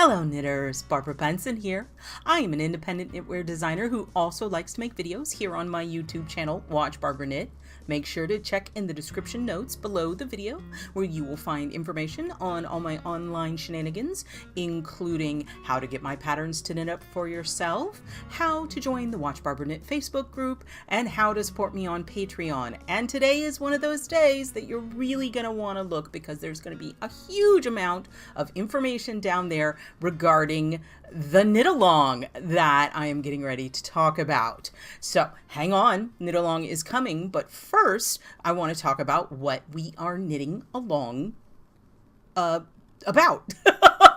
Hello knitters, Barbara Benson here. I am an independent knitwear designer who also likes to make videos here on my YouTube channel, Watch Barbara Knit. Make sure to check in the description notes below the video where you will find information on all my online shenanigans, including how to get my patterns to knit up for yourself, how to join the Watch Barbara Knit Facebook group, and how to support me on Patreon. And today is one of those days that you're really going to want to look because there's going to be a huge amount of information down there regarding the knit along that I am getting ready to talk about. So hang on, knit along is coming, but first I want to talk about what we are knitting along about.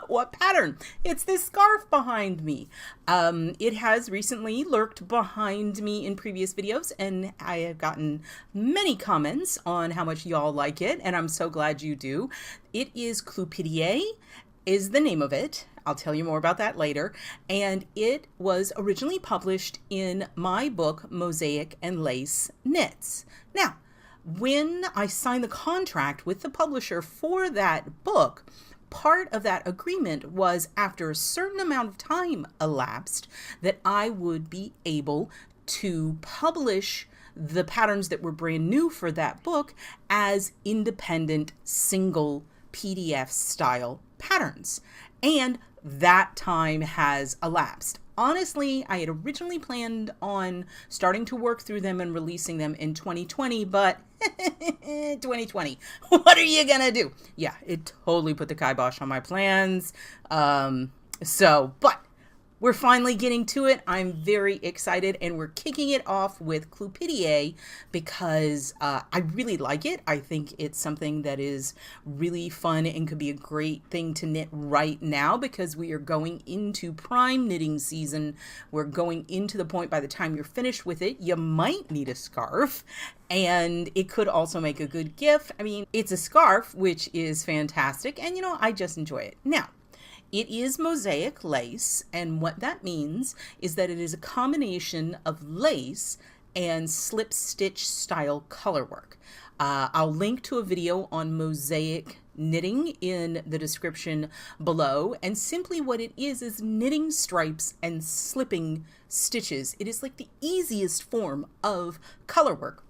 What pattern? It's this scarf behind me. It has recently lurked behind me in previous videos, and I have gotten many comments on how much y'all like it, and I'm so glad you do. It is Clupeidae is the name of it. I'll tell you more about that later. And it was originally published in my book, Mosaic and Lace Knits. Now, when I signed the contract with the publisher for that book, part of that agreement was after a certain amount of time elapsed that I would be able to publish the patterns that were brand new for that book as independent single PDF style patterns. And that time has elapsed. Honestly, I had originally planned on starting to work through them and releasing them in 2020, but 2020, what are you gonna do? Yeah, it totally put the kibosh on my plans. But we're finally getting to it. I'm very excited, and we're kicking it off with Clupeidae because I really like it. I think it's something that is really fun and could be a great thing to knit right now because we are going into prime knitting season. We're going into the point by the time you're finished with it, you might need a scarf. And it could also make a good gift. I mean, it's a scarf, which is fantastic. And, I just enjoy it. Now, it is mosaic lace, and what that means is that it is a combination of lace and slip stitch style color work. I'll link to a video on mosaic knitting in the description below, and simply what it is knitting stripes and slipping stitches. It is like the easiest form of color work.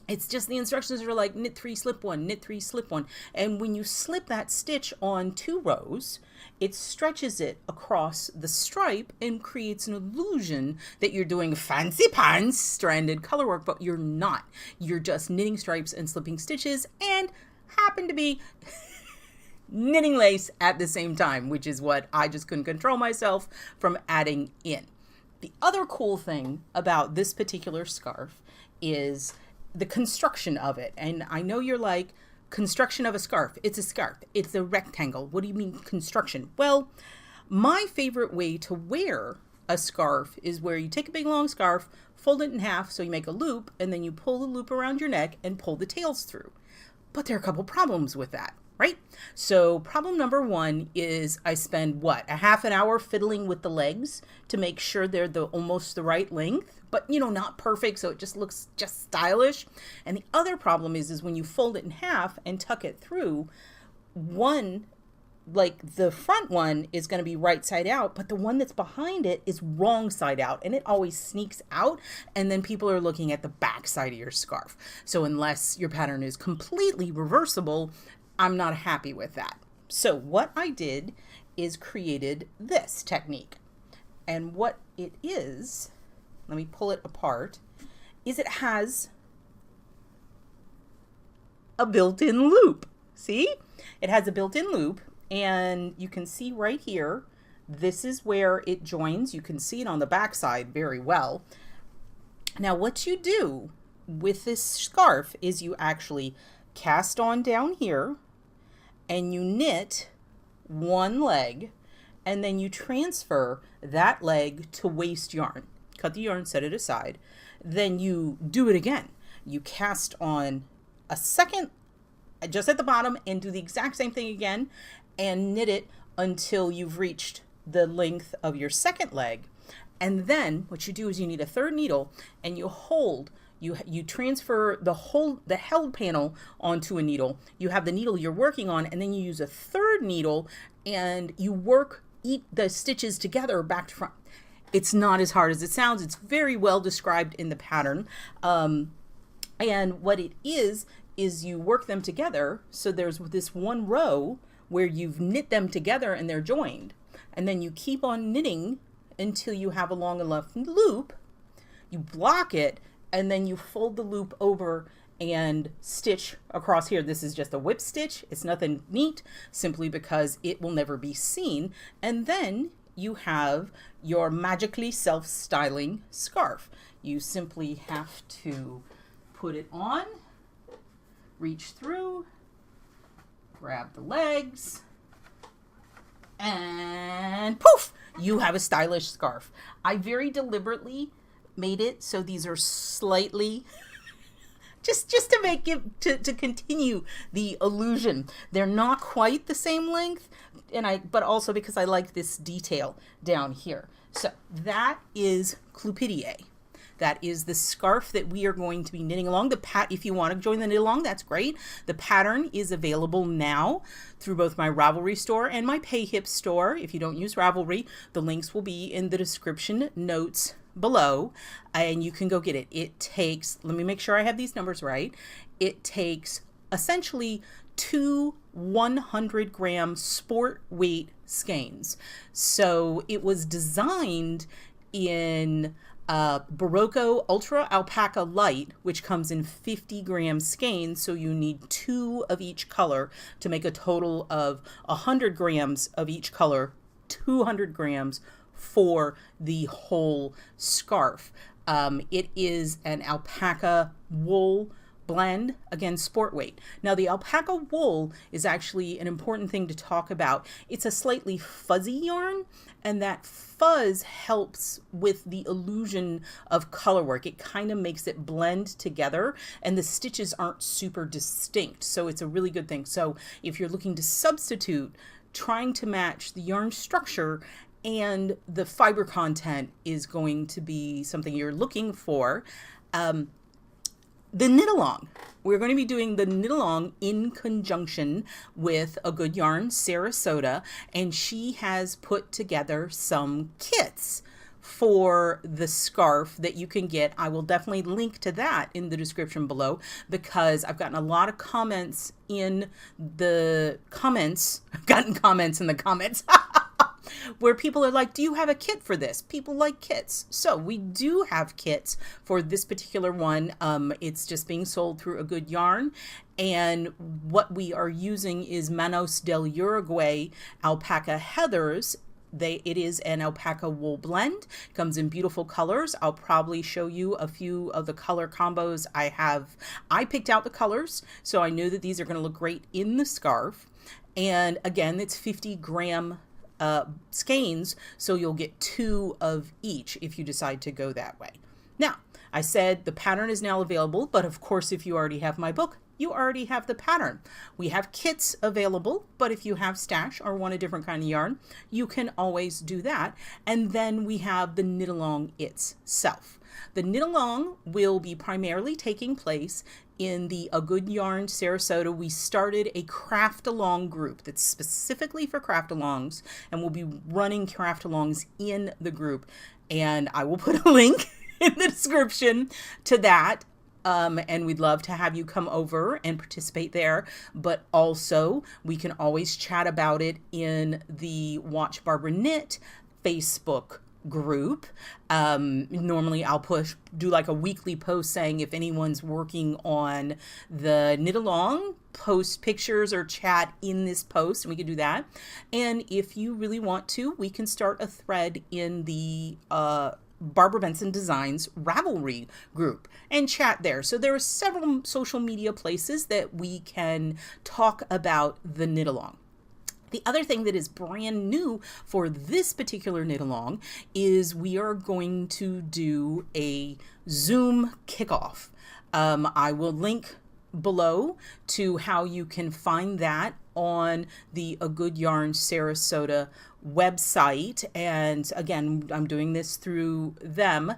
It's just the instructions are like knit 3, slip 1, knit 3, slip 1. And when you slip that stitch on 2 rows, it stretches it across the stripe and creates an illusion that you're doing fancy pants stranded color work, but you're not. You're just knitting stripes and slipping stitches and happen to be knitting lace at the same time, which is what I just couldn't control myself from adding in. The other cool thing about this particular scarf is the construction of it. And I know you're like, construction of a scarf. It's a scarf. It's a rectangle. What do you mean construction? Well, my favorite way to wear a scarf is where you take a big long scarf, fold it in half so you make a loop, and then you pull the loop around your neck and pull the tails through. But there are a couple problems with that, right? So problem number 1 is I spend a half an hour fiddling with the legs to make sure they're almost the right length, but not perfect, so it just looks just stylish. And the other problem is when you fold it in half and tuck it through, the front one is going to be right side out, but the one that's behind it is wrong side out, and it always sneaks out, and then people are looking at the back side of your scarf. So unless your pattern is completely reversible, I'm not happy with that. So what I did is created this technique. And what it is, let me pull it apart, is it has a built-in loop. See? It has a built-in loop, and you can see right here, this is where it joins. You can see it on the back side very well. Now what you do with this scarf is you actually cast on down here, and you knit one leg, and then you transfer that leg to waste yarn. Cut the yarn, set it aside. Then you do it again. You cast on a second just at the bottom and do the exact same thing again and knit it until you've reached the length of your second leg. And then what you do is you need a third needle and you hold You transfer the held panel onto a needle. You have the needle you're working on, and then you use a third needle and you work eat the stitches together back to front. It's not as hard as it sounds. It's very well described in the pattern. And what it is you work them together. So there's this one row where you've knit them together and they're joined. And then you keep on knitting until you have a long enough loop. You block it, and then you fold the loop over and stitch across here. This is just a whip stitch. It's nothing neat, simply because it will never be seen. And then you have your magically self-styling scarf. You simply have to put it on, reach through, grab the legs, and poof, you have a stylish scarf. I very deliberately made it so these are slightly just to make it to continue the illusion. They're not quite the same length, but also because I like this detail down here. So that is Clupeidae. That is the scarf that we are going to be knitting along. If you want to join the knit along, that's great. The pattern is available now through both my Ravelry store and my PayHip store. If you don't use Ravelry, the links will be in the description notes below, and you can go get it. It takes, let me make sure I have these numbers right. It takes essentially 2 100-gram sport weight skeins. So it was designed in Barocco Ultra Alpaca Light, which comes in 50-gram skeins, so you need 2 of each color to make a total of 100 grams of each color, 200 grams for the whole scarf. It is an alpaca wool blend, again, sport weight. Now, the alpaca wool is actually an important thing to talk about. It's a slightly fuzzy yarn, and that fuzz helps with the illusion of color work. It kind of makes it blend together, and the stitches aren't super distinct, so it's a really good thing. So if you're looking to substitute, trying to match the yarn structure and the fiber content is going to be something you're looking for. The knit along. We're going to be doing the knit along in conjunction with A Good Yarn, Sarasota, and she has put together some kits for the scarf that you can get. I will definitely link to that in the description below, because I've gotten a lot of comments in the comments. I've gotten comments in the comments. Where people are like, do you have a kit for this? People like kits. So we do have kits for this particular one. It's just being sold through A Good Yarn. And what we are using is Manos del Uruguay Alpaca Heathers. It is an alpaca wool blend. Comes in beautiful colors. I'll probably show you a few of the color combos I have. I picked out the colors, so I knew that these are going to look great in the scarf. And again, it's 50-gram skeins, so you'll get 2 of each if you decide to go that way. Now, I said the pattern is now available, but of course, if you already have my book, you already have the pattern. We have kits available, but if you have stash or want a different kind of yarn, you can always do that. And then we have the knit along itself. The knit along will be primarily taking place in the A Good Yarn Sarasota. We started a craft along group that's specifically for craft alongs, and we'll be running craft alongs in the group. And I will put a link in the description to that. And we'd love to have you come over and participate there. But also, we can always chat about it in the Watch Barbara Knit Facebook group. Normally I'll do like a weekly post saying if anyone's working on the knit along, post pictures or chat in this post, and we can do that. And if you really want to, we can start a thread in the Barbara Benson Designs Ravelry group and chat there. So there are several social media places that we can talk about the knit along. The other thing that is brand new for this particular knit along is we are going to do a Zoom kickoff. I will link below to how you can find that on the A Good Yarn Sarasota website. And again, I'm doing this through them.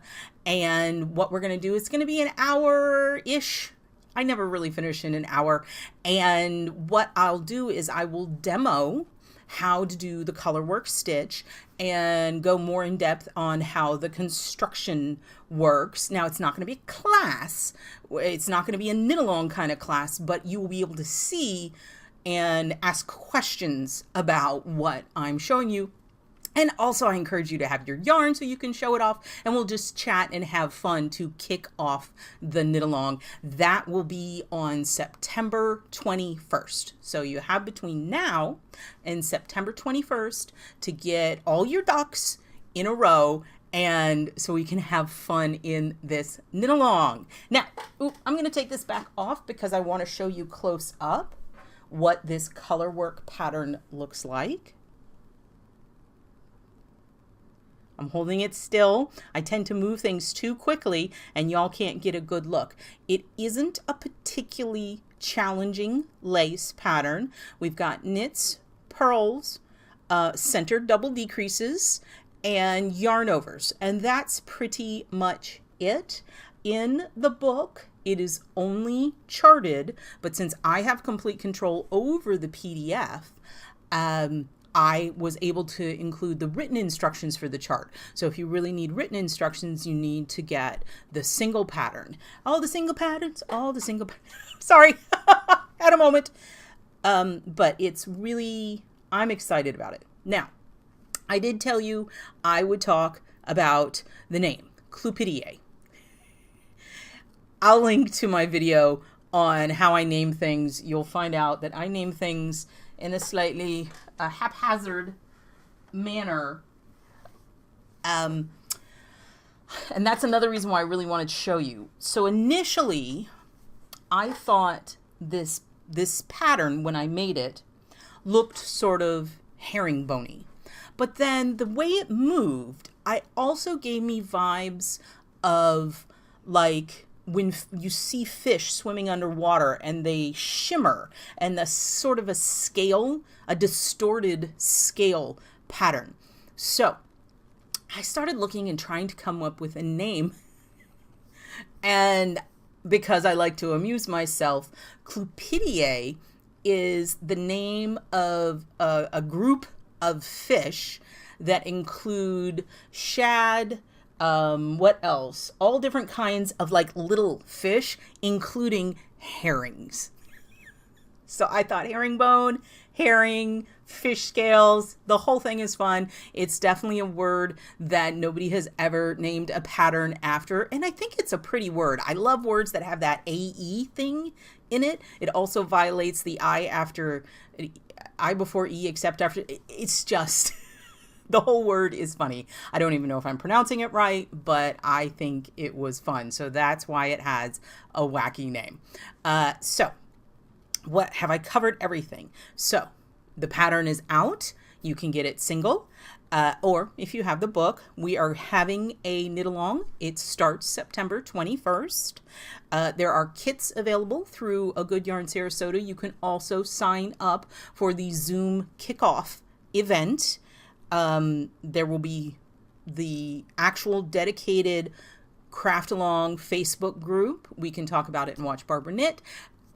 And what we're going to do is going to be an hour-ish. I never really finish in an hour. And what I'll do is I will demo how to do the Colorwork stitch and go more in depth on how the construction works. Now, it's not going to be a class. It's not going to be a knit along kind of class, but you will be able to see and ask questions about what I'm showing you. And also, I encourage you to have your yarn so you can show it off, and we'll just chat and have fun to kick off the knit along. That will be on September 21st. So you have between now and September 21st to get all your ducks in a row, and so we can have fun in this knit along. Now, I'm going to take this back off because I want to show you close up what this Colorwork pattern looks like. I'm holding it still. I tend to move things too quickly and y'all can't get a good look. It isn't a particularly challenging lace pattern. We've got knits, purls, centered double decreases, and yarn overs. And that's pretty much it. In the book, it is only charted, but since I have complete control over the PDF, I was able to include the written instructions for the chart. So if you really need written instructions, you need to get the single pattern. All the single patterns, sorry, had a moment. But it's really, I'm excited about it. Now, I did tell you I would talk about the name, Clupeidae. I'll link to my video on how I name things. You'll find out that I name things in a slightly haphazard manner. And that's another reason why I really wanted to show you. So initially, I thought this pattern, when I made it, looked sort of herringbony. But then the way it moved, I also gave me vibes of like when you see fish swimming underwater and they shimmer, and the sort of a scale, a distorted scale pattern. So I started looking and trying to come up with a name. And because I like to amuse myself, Clupeidae is the name of a group of fish that include shad, what else? All different kinds of like little fish, including herrings. So I thought herringbone, herring, fish scales, the whole thing is fun. It's definitely a word that nobody has ever named a pattern after. And I think it's a pretty word. I love words that have that AE thing in it. It also violates the I before E except after. It's just... The whole word is funny. I don't even know if I'm pronouncing it right, but I think it was fun. So that's why it has a wacky name. So what have I covered? Everything. So the pattern is out. You can get it single, or if you have the book, we are having a knit along. It starts September 21st. There are kits available through A Good Yarn Sarasota. You can also sign up for the Zoom kickoff event. There will be the actual dedicated craft along Facebook group. We can talk about it and watch Barbara knit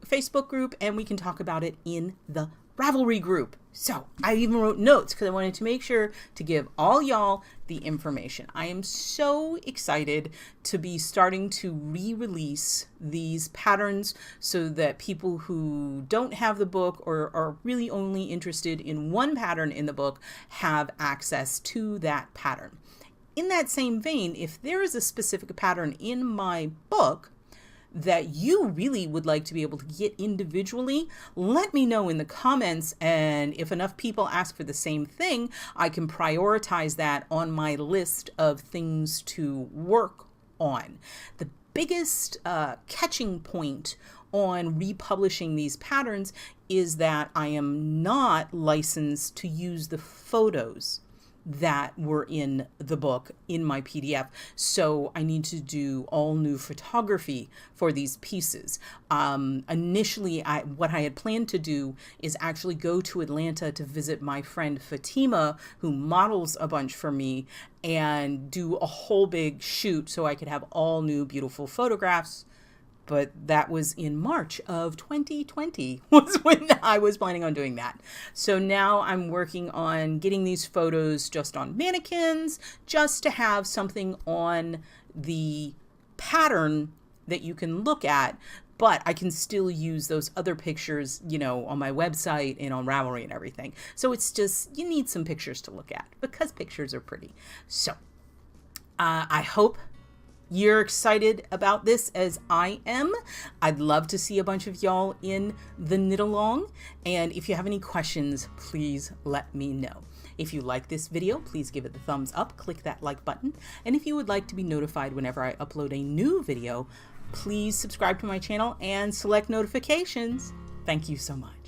Facebook group, and we can talk about it in the Ravelry group. So I even wrote notes because I wanted to make sure to give all y'all the information. I am so excited to be starting to re-release these patterns so that people who don't have the book or are really only interested in one pattern in the book have access to that pattern. In that same vein, if there is a specific pattern in my book that you really would like to be able to get individually, let me know in the comments, and if enough people ask for the same thing, I can prioritize that on my list of things to work on. The biggest catching point on republishing these patterns is that I am not licensed to use the photos that were in the book in my PDF. So I need to do all new photography for these pieces. Initially, what I had planned to do is actually go to Atlanta to visit my friend Fatima, who models a bunch for me, and do a whole big shoot so I could have all new beautiful photographs. but that was in March of 2020 was when I was planning on doing that. So now I'm working on getting these photos just on mannequins, just to have something on the pattern that you can look at, but I can still use those other pictures, you know, on my website and on Ravelry and everything. So it's just, you need some pictures to look at because pictures are pretty. So I hope you're excited about this as I am. I'd love to see a bunch of y'all in the knit along. And if you have any questions, please let me know. If you like this video, please give it the thumbs up, click that like button. And if you would like to be notified whenever I upload a new video, please subscribe to my channel and select notifications. Thank you so much.